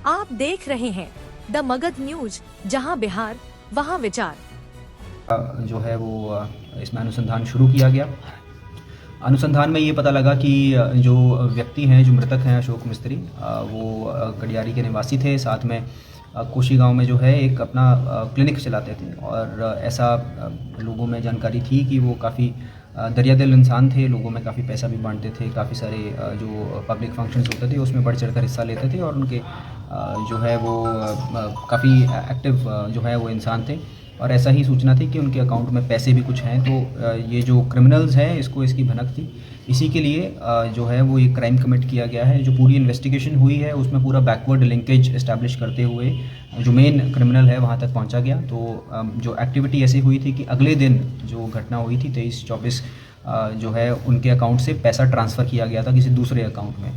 आप देख रहे हैं द मगध न्यूज, जहां बिहार वहां विचार। जो है वो इसमें अनुसंधान शुरू किया गया। अनुसंधान में ये पता लगा कि जो व्यक्ति हैं, जो मृतक हैं अशोक मिस्त्री, वो कडियारी के निवासी थे। साथ में कोशी गांव में जो है एक अपना क्लिनिक चलाते थे और ऐसा लोगों में जानकारी थी कि वो काफ़ी दरियादिल इंसान थे। लोगों में काफ़ी पैसा भी बांटते थे। काफ़ी सारे जो पब्लिक फंक्शंस होते थे उसमें बढ़ चढ़ कर हिस्सा लेते थे और उनके जो है वो काफ़ी एक्टिव जो है वो इंसान थे। और ऐसा ही सूचना थी कि उनके अकाउंट में पैसे भी कुछ हैं। तो ये जो क्रिमिनल्स हैं, इसको इसकी भनक थी। इसी के लिए जो है वो ये क्राइम कमिट किया गया है। जो पूरी इन्वेस्टिगेशन हुई है उसमें पूरा बैकवर्ड लिंकेज इस्टेब्लिश करते हुए जो मेन क्रिमिनल है वहाँ तक पहुँचा गया। तो जो एक्टिविटी ऐसी हुई थी कि अगले दिन जो घटना हुई थी 23-24 जो है उनके अकाउंट से पैसा ट्रांसफ़र किया गया था किसी दूसरे अकाउंट में।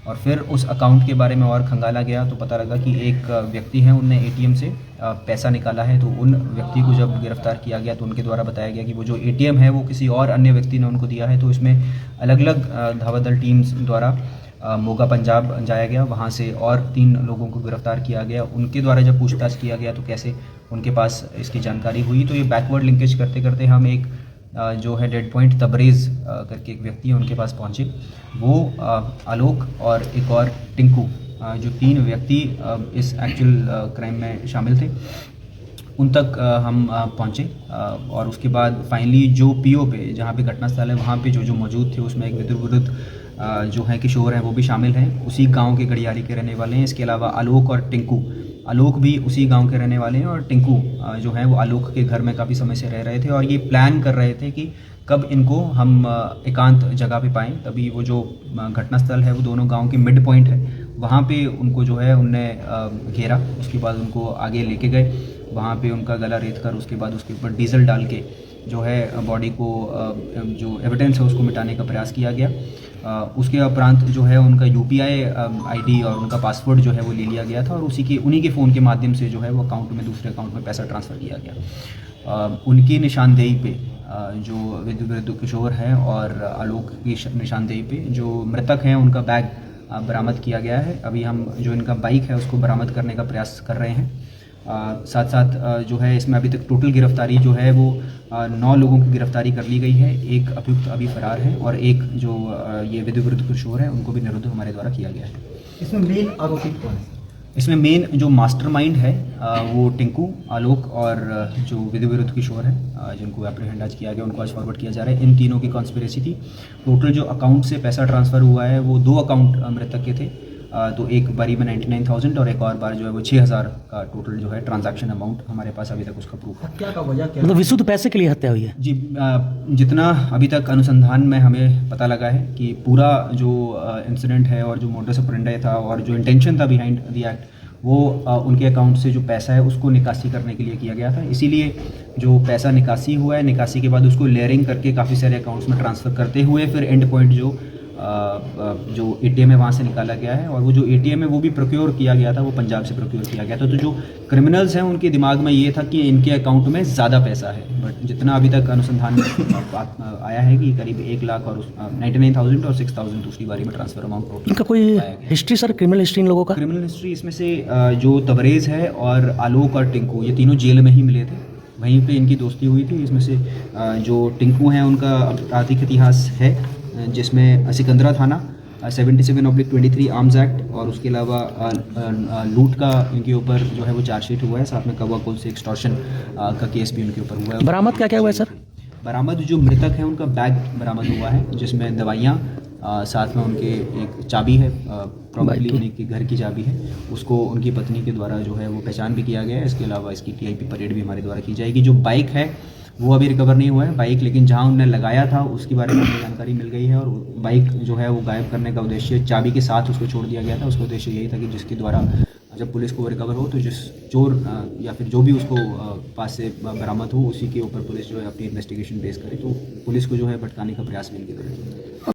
और फिर उस अकाउंट के बारे में और खंगाला गया तो पता लगा कि एक व्यक्ति है, उनने एटीएम से पैसा निकाला है। तो उन व्यक्ति को जब गिरफ्तार किया गया तो उनके द्वारा बताया गया कि वो जो एटीएम है वो किसी और अन्य व्यक्ति ने उनको दिया है। तो इसमें अलग अलग धावादल टीम्स द्वारा मोगा पंजाब जाया गया, वहाँ से और 3 लोगों को गिरफ्तार किया गया। उनके द्वारा जब पूछताछ किया गया तो कैसे उनके पास इसकी जानकारी हुई। तो ये बैकवर्ड लिंकेज करते करते हम एक जो है डेड पॉइंट तबरेज़ करके एक व्यक्ति है, उनके पास पहुँचे। वो आलोक और एक और टिंकू, जो 3 व्यक्ति इस एक्चुअल क्राइम में शामिल थे, उन तक हम पहुँचे। और उसके बाद फाइनली जो पीओ पे, जहाँ पे घटनास्थल है वहाँ पे जो मौजूद थे उसमें एक विरुद्ध जो है किशोर हैं, वो भी शामिल हैं। उसी गांव के गड़ियारी के रहने वाले हैं। इसके अलावा आलोक और टिंकू, आलोक भी उसी गांव के रहने वाले हैं और टिंकू जो है वो आलोक के घर में काफ़ी समय से रह रहे थे। और ये प्लान कर रहे थे कि कब इनको हम एकांत जगह पे पाएँ। तभी वो जो घटनास्थल है वो दोनों गांव के मिड पॉइंट है, वहाँ पे उनको जो है उनने घेरा। उसके बाद उनको आगे लेके गए, वहाँ पे उनका गला रेत कर उसके बाद उसके ऊपर डीजल डाल के जो है बॉडी को जो एविडेंस है उसको मिटाने का प्रयास किया गया। उसके उपरांत जो है उनका यूपीआई आईडी और उनका पासवर्ड जो है वो ले लिया गया था और उन्हीं के फ़ोन के माध्यम से जो है वो अकाउंट में, दूसरे अकाउंट में पैसा ट्रांसफ़र किया गया। उनकी निशानदेही पे जो विरुद्ध किशोर हैं और आलोक की निशानदेही पे जो मृतक हैं उनका बैग बरामद किया गया है। अभी हम जो इनका बाइक है उसको बरामद करने का प्रयास कर रहे हैं। साथ साथ जो है इसमें अभी तक टोटल गिरफ्तारी जो है वो 9 लोगों की गिरफ्तारी कर ली गई है। एक अभियुक्त अभी फरार है और एक जो ये विरुद्ध किशोर है उनको भी निरुद्ध हमारे द्वारा किया गया है। इसमें मेन आरोपी कौन है? इसमें मेन जो मास्टरमाइंड है वो टिंकू, आलोक और जो विरुद्ध किशोर है, जिनको एप्रीहेंड आज किया गया, उनको आज फॉरवर्ड किया जा रहा है। इन तीनों की कॉन्स्पिरेसी थी। टोटल जो अकाउंट से पैसा ट्रांसफ़र हुआ है वो 2 अकाउंट मृतक के थे। तो एक बारी में 99,000 और एक और बार जो है वो 6,000 का टोटल जो है ट्रांजैक्शन अमाउंट हमारे पास अभी तक उसका प्रूफ है। क्या का वजह क्या? मतलब विशुद्ध पैसे के लिए हत्या हुई है जी। जितना अभी तक अनुसंधान में हमें पता लगा है कि पूरा जो इंसिडेंट है और जो मोटस ऑपरेंडी था और जो इंटेंशन था बिहाइंड द एक्ट, वो उनके अकाउंट से जो पैसा है उसको निकासी करने के लिए किया गया था। इसीलिए जो पैसा निकासी हुआ है, निकासी के बाद उसको लेयरिंग करके काफ़ी सारे अकाउंट्स में ट्रांसफ़र करते हुए फिर एंड पॉइंट जो एटीएम है वहाँ से निकाला गया है। और वो जो एटीएम है वो भी प्रोक्योर किया गया था, वो पंजाब से प्रोक्योर किया गया था। तो जो क्रिमिनल्स हैं उनके दिमाग में ये था कि इनके अकाउंट में ज़्यादा पैसा है, बट जितना अभी तक अनुसंधान में आया है कि करीब 1 लाख और 99,000 और 6,000 दूसरी बारी में ट्रांसफ़र अमाउंट। इनका कोई history sir, criminal history in लोगों का? क्रिमिनल हिस्ट्री इसमें से जो तबरेज़ है और आलोक और टिंकू, ये तीनों जेल में ही मिले थे, वहीं पे इनकी दोस्ती हुई थी। इसमें से जो टिंकू हैं उनका आपराधिक इतिहास है, जिसमें सिकंदरा थाना 77/23 आर्म्स एक्ट और उसके अलावा लूट का इनके ऊपर जो है वो चार्जशीट हुआ है। साथ में कवा पुल से एक्सटॉर्शन का केस भी उनके ऊपर हुआ है। बरामद क्या क्या हुआ है सर? बरामद जो मृतक है उनका बैग बरामद हुआ है, जिसमें दवाइयाँ, साथ में उनके एक चाबी है, प्रॉब्लली उनके घर की चाबी है, उसको उनकी पत्नी के द्वारा जो है वो पहचान भी किया गया है। इसके अलावा इसकी टीआईपी परेड भी हमारे द्वारा की जाएगी। जो बाइक है वो अभी रिकवर नहीं हुआ है बाइक, लेकिन जहां उन्होंने लगाया था उसके बारे में हमें जानकारी मिल गई है। और बाइक जो है वो गायब करने का उद्देश्य, चाबी के साथ उसको छोड़ दिया गया था, उसका उद्देश्य यही था कि जिसके द्वारा जब पुलिस को रिकवर हो तो जिस चोर या फिर जो भी उसको पास से बरामद हो उसी के ऊपर पुलिस जो है अपनी इन्वेस्टिगेशन बेस करे, तो पुलिस को जो है भटकाने का प्रयास मिल गया।